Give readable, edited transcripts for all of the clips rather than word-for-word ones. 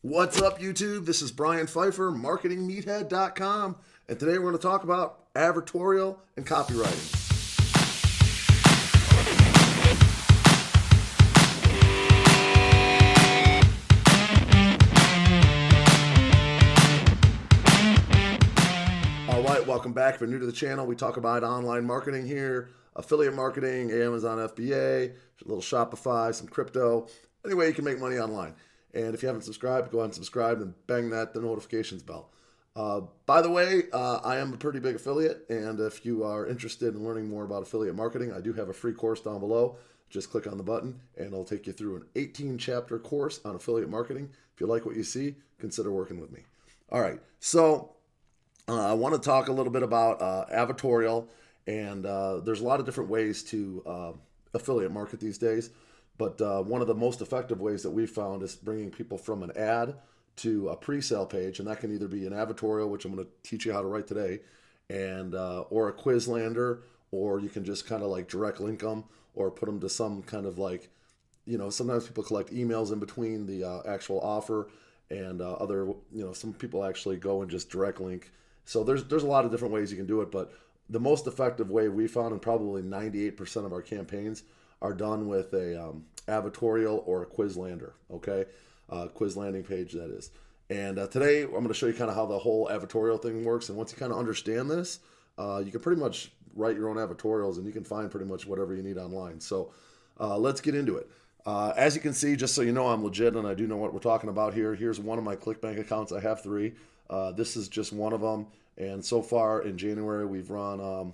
What's up, YouTube? This is Brian Pfeiffer, marketingmeathead.com, and today we're going to talk about advertorial and copywriting. All right, welcome back. If you're new to the channel, we talk about online marketing here, affiliate marketing, Amazon FBA, a little Shopify, some crypto. Any way you can make money online. And if you haven't subscribed, go ahead and subscribe and bang the notifications bell. By the way, I am a pretty big affiliate, and if you are interested in learning more about affiliate marketing, I do have a free course down below. Just click on the button, and it'll take you through an 18-chapter course on affiliate marketing. If you like what you see, consider working with me. All right, so I want to talk a little bit about Advertorial, and there's a lot of different ways to affiliate market these days. But one of the most effective ways that we've found is bringing people from an ad to a pre-sale page, and that can either be an advertorial, which I'm going to teach you how to write today, and or a quiz lander, or you can just kind of like direct link them or put them to some kind of like, you know, sometimes people collect emails in between the actual offer, and other, you know, some people actually go and just direct link. So there's a lot of different ways you can do it, but the most effective way we found, and probably 98% of our campaigns, are done with a advertorial or a quiz lander, okay? Quiz landing page, that is. And today I'm going to show you kind of how the whole advertorial thing works. And once you kind of understand this, you can pretty much write your own advertorials, and you can find pretty much whatever you need online. So let's get into it. As you can see, just so you know, I'm legit and I do know what we're talking about here. Here's one of my ClickBank accounts. I have 3. This is just one of them. And so far in January, we've run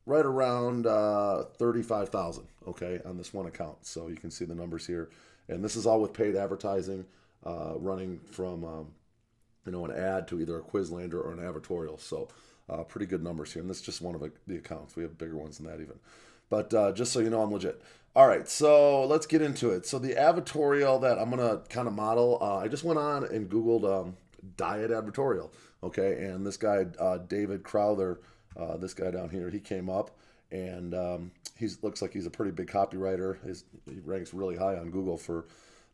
right around 35,000, okay, on this one account. So you can see the numbers here. And this is all with paid advertising, running from, you know, an ad to either a quiz lander or an advertorial. So pretty good numbers here. And this is just one of the accounts. We have bigger ones than that even. But just so you know, I'm legit. All right, so let's get into it. So the advertorial that I'm going to kind of model, I just went on and Googled diet advertorial, okay? And this guy, David Crowther, this guy down here, he came up, and he looks like he's a pretty big copywriter. He ranks really high on Google for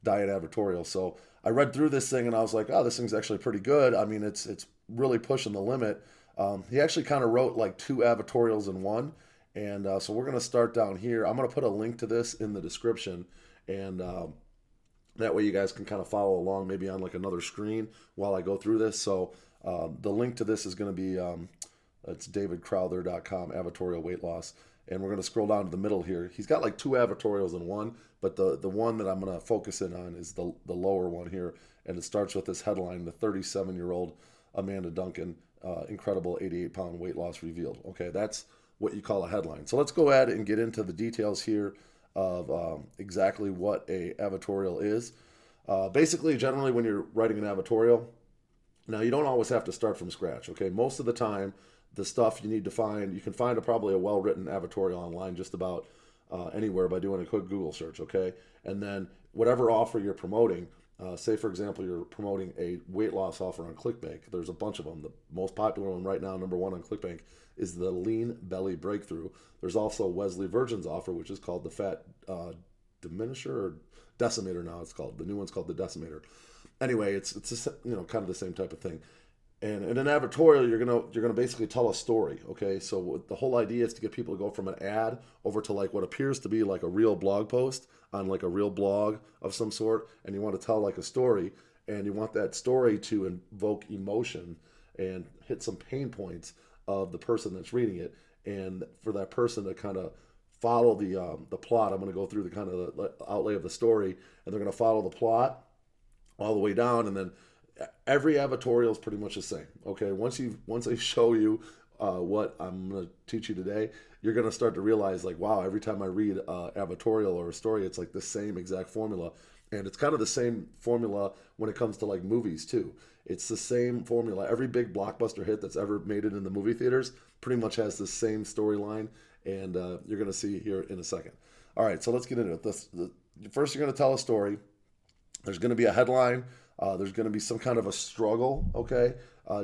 diet advertorial. So I read through this thing, and I was like, oh, this thing's actually pretty good. I mean, it's really pushing the limit. He actually kind of wrote like 2 advertorials in one. And so we're going to start down here. I'm going to put a link to this in the description, and that way you guys can kind of follow along maybe on like another screen while I go through this. So the link to this is going to be, it's davidcrowther.com, advertorial weight loss. And we're going to scroll down to the middle here. He's got like 2 advertorials in one, but the one that I'm going to focus in on is the lower one here. And it starts with this headline: the 37-year-old Amanda Duncan, incredible 88-pound weight loss revealed. Okay, that's what you call a headline. So let's go ahead and get into the details here of exactly what a advertorial is. Basically, generally, when you're writing an advertorial, now you don't always have to start from scratch, okay? Most of the time, the stuff you need to find, you can find probably a well-written advertorial online just about anywhere by doing a quick Google search, okay? And then whatever offer you're promoting, say for example, you're promoting a weight loss offer on ClickBank. There's a bunch of them. The most popular one right now, number 1 on ClickBank, is the Lean Belly Breakthrough. There's also Wesley Virgin's offer, which is called the Fat Diminisher, or Decimator now it's called. The new one's called the Decimator. Anyway, it's you know, kind of the same type of thing. And in an advertorial, you're gonna basically tell a story, okay? So the whole idea is to get people to go from an ad over to like what appears to be like a real blog post on like a real blog of some sort, and you want to tell like a story, and you want that story to invoke emotion and hit some pain points of the person that's reading it, and for that person to kind of follow the plot. I'm going to go through the kind of the outlay of the story, and they're going to follow the plot all the way down, and then every advertorial is pretty much the same. Okay, once I show you what I'm going to teach you today, you're going to start to realize like, wow, every time I read advertorial or a story, it's like the same exact formula. And it's kind of the same formula when it comes to like movies too. It's the same formula. Every big blockbuster hit that's ever made it in the movie theaters pretty much has the same storyline, and you're going to see here in a second. All right, so let's get into it. First, you're going to tell a story. There's going to be a headline. There's going to be some kind of a struggle, okay?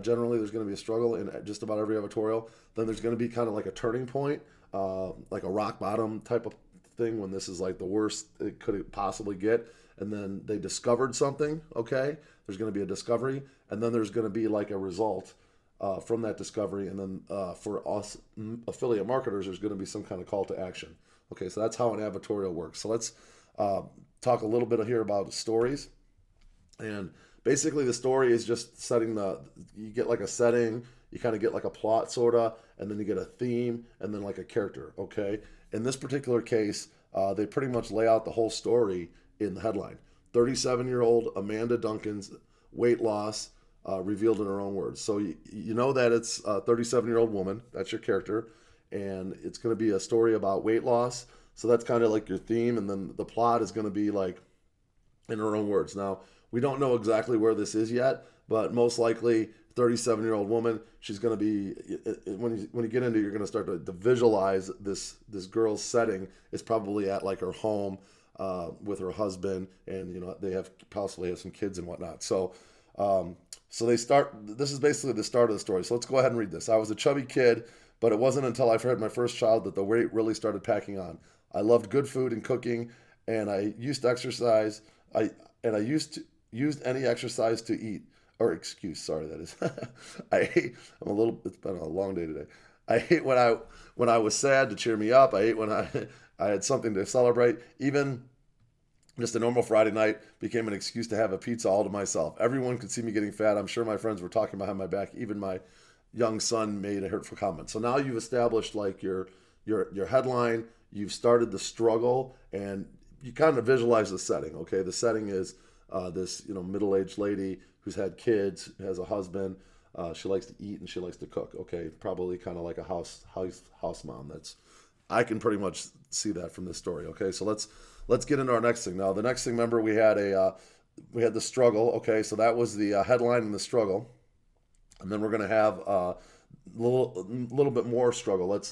Generally, there's going to be a struggle in just about every advertorial. Then there's going to be kind of like a turning point, like a rock bottom type of thing when this is like the worst it could possibly get. And then they discovered something, okay? there's going to be a discovery, and then there's going to be like a result from that discovery, and then for us affiliate marketers, there's going to be some kind of call to action. Okay, so that's how an advertorial works. So let's talk a little bit here about stories. And basically the story is just setting you get like a setting, you kind of get like a plot sorta, and then you get a theme, and then like a character, okay? In this particular case, they pretty much lay out the whole story in the headline. 37-year-old Amanda Duncan's weight loss revealed in her own words. So you know that it's a 37-year-old woman, that's your character, and it's going to be a story about weight loss. So that's kind of like your theme, and then the plot is going to be like in her own words. Now, we don't know exactly where this is yet, but most likely 37-year-old woman, she's going to be, when you get into it, you're going to start to visualize this girl's setting is probably at like her home with her husband, and they possibly have some kids and whatnot. So this is basically the start of the story. So let's go ahead and read this. I was a chubby kid, but it wasn't until I had my first child that the weight really started packing on. I loved good food and cooking, and I used to exercise. Used any exercise to eat, or excuse, sorry, that is. It's been a long day today. I ate when I was sad to cheer me up. I ate when I had something to celebrate. Even just a normal Friday night became an excuse to have a pizza all to myself. Everyone could see me getting fat. I'm sure my friends were talking behind my back. Even my young son made a hurtful comment. So now you've established like your headline. You've started the struggle, and you kind of visualize the setting. Okay, the setting is this middle-aged lady who's had kids, has a husband. She likes to eat and she likes to cook. Okay, probably kind of like a house mom. I can pretty much see that from this story. Okay, so let's get into our next thing. Now, the next thing, remember, we had the struggle. Okay, so that was the headline and the struggle, and then we're gonna have a little bit more struggle. Let's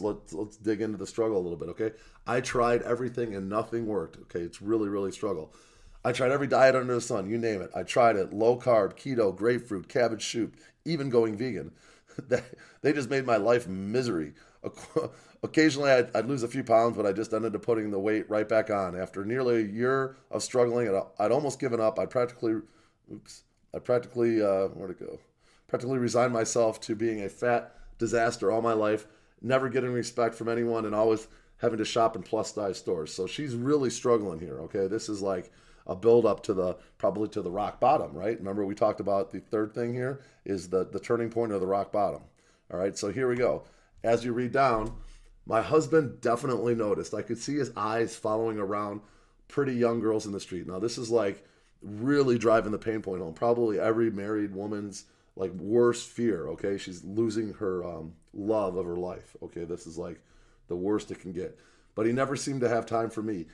dig into the struggle a little bit. Okay, I tried everything and nothing worked. Okay, it's really struggle. I tried every diet under the sun, you name it. I tried it, low carb, keto, grapefruit, cabbage soup, even going vegan. They just made my life misery. Occasionally I'd lose a few pounds, but I just ended up putting the weight right back on. After nearly a year of struggling, I'd almost given up. I practically resigned myself to being a fat disaster all my life, never getting respect from anyone, and always having to shop in plus size stores. So she's really struggling here. Okay, this is like a build up to probably to the rock bottom, right? Remember we talked about the third thing here is the turning point of the rock bottom. All right, so here we go. As you read down, my husband definitely noticed. I could see his eyes following around pretty young girls in the street. Now this is like really driving the pain point home. Probably every married woman's like worst fear. Okay, she's losing her love of her life. Okay, this is like the worst it can get. But he never seemed to have time for me.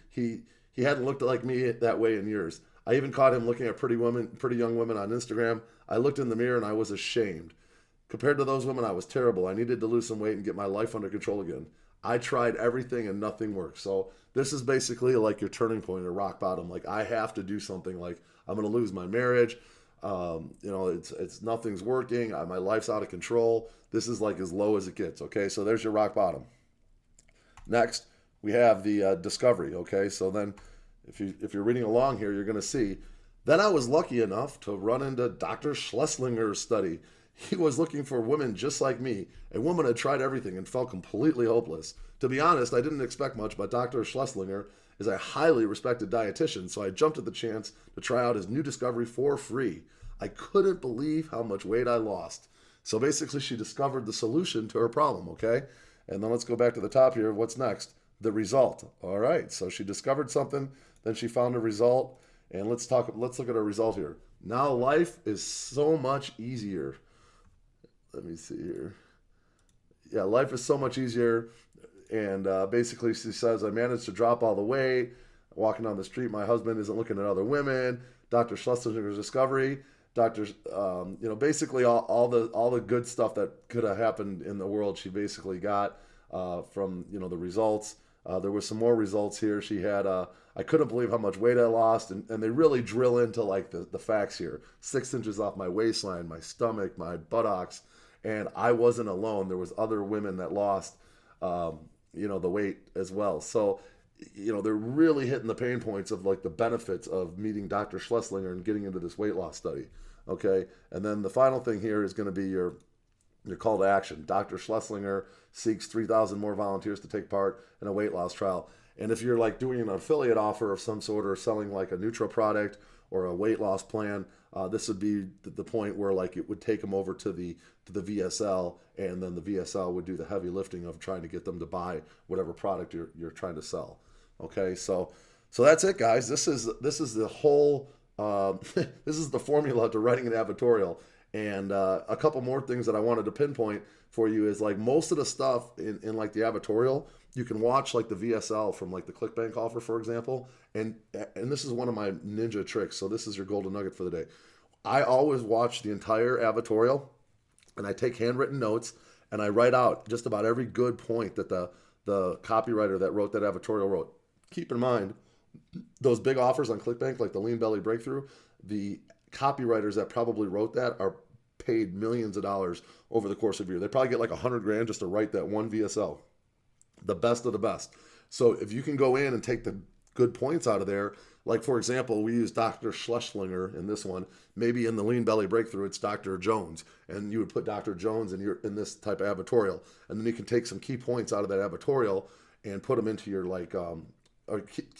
He hadn't looked like me that way in years. I even caught him looking at pretty young women on Instagram. I looked in the mirror and I was ashamed. Compared to those women, I was terrible. I needed to lose some weight and get my life under control again. I tried everything and nothing worked. So this is basically like your turning point or rock bottom. Like I have to do something. Like I'm going to lose my marriage. It's nothing's working. My life's out of control. This is like as low as it gets. Okay, so there's your rock bottom. Next, we have the discovery. Okay, so then if you're reading along here, you're going to see. Then I was lucky enough to run into Dr. Schlessinger's study. He was looking for women just like me. A woman had tried everything and felt completely hopeless. To be honest, I didn't expect much, but Dr. Schlesinger is a highly respected dietitian, so I jumped at the chance to try out his new discovery for free. I couldn't believe how much weight I lost. So basically, she discovered the solution to her problem, okay? And then let's go back to the top here. What's next? The result. All right, so she discovered something, then she found a result, and let's look at a result here. Now life is so much easier. Let me see here. Yeah, life is so much easier. And basically she says, I managed to drop all the weight. Walking down the street, my husband isn't looking at other women. Dr. Schlesinger's discovery. Basically all the good stuff that could have happened in the world, she basically got from, the results. There was some more results here. She had, I couldn't believe how much weight I lost. And they really drill into like the facts here. 6 inches off my waistline, my stomach, my buttocks. And I wasn't alone. There was other women that lost, the weight as well. So, they're really hitting the pain points of like the benefits of meeting Dr. Schlesinger and getting into this weight loss study. Okay, and then the final thing here is going to be your call to action. Dr. Schlesinger seeks 3,000 more volunteers to take part in a weight loss trial. And if you're like doing an affiliate offer of some sort or selling like a Nutra product or a weight loss plan, this would be the point where like it would take them over to the VSL, and then the VSL would do the heavy lifting of trying to get them to buy whatever product you're trying to sell. Okay, so that's it, guys. This is the whole this is the formula to writing an advertorial. And a couple more things that I wanted to pinpoint for you is like most of the stuff in like the advertorial, you can watch like the VSL from like the ClickBank offer, for example. And this is one of my ninja tricks. So this is your golden nugget for the day. I always watch the entire advertorial, and I take handwritten notes, and I write out just about every good point that the copywriter that wrote that advertorial wrote. Keep in mind, those big offers on ClickBank, like the Lean Belly Breakthrough, the copywriters that probably wrote that are paid millions of dollars over the course of a year. They probably get like $100,000 just to write that one VSL. The best of the best. So if you can go in and take the good points out of there, like for example, we use Dr. Schlesinger in this one. Maybe in the Lean Belly Breakthrough, it's Dr. Jones, and you would put Dr. Jones in this type of advertorial, and then you can take some key points out of that advertorial and put them into your like or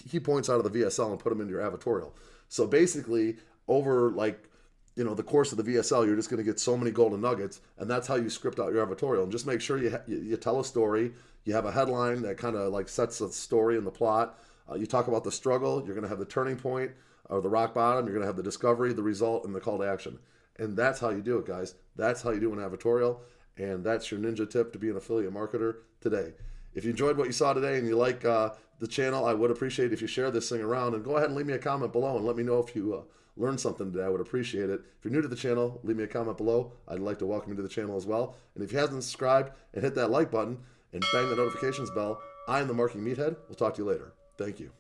key points out of the VSL and put them into your advertorial. So basically, over like the course of the VSL, you're just going to get so many golden nuggets, and that's how you script out your advertorial. And just make sure you tell a story. You have a headline that kind of like sets the story and the plot. You talk about the struggle. You're going to have the turning point or the rock bottom. You're going to have the discovery, the result, and the call to action. And that's how you do it, guys. That's how you do an advertorial, and that's your ninja tip to be an affiliate marketer today. If you enjoyed what you saw today and you like the channel, I would appreciate if you share this thing around, and go ahead and leave me a comment below and let me know if you learned something today. I would appreciate it. If you're new to the channel, leave me a comment below. I'd like to welcome you to the channel as well. And if you haven't subscribed, and hit that like button and bang the notifications bell, I am the Marketing Meathead. We'll talk to you later. Thank you.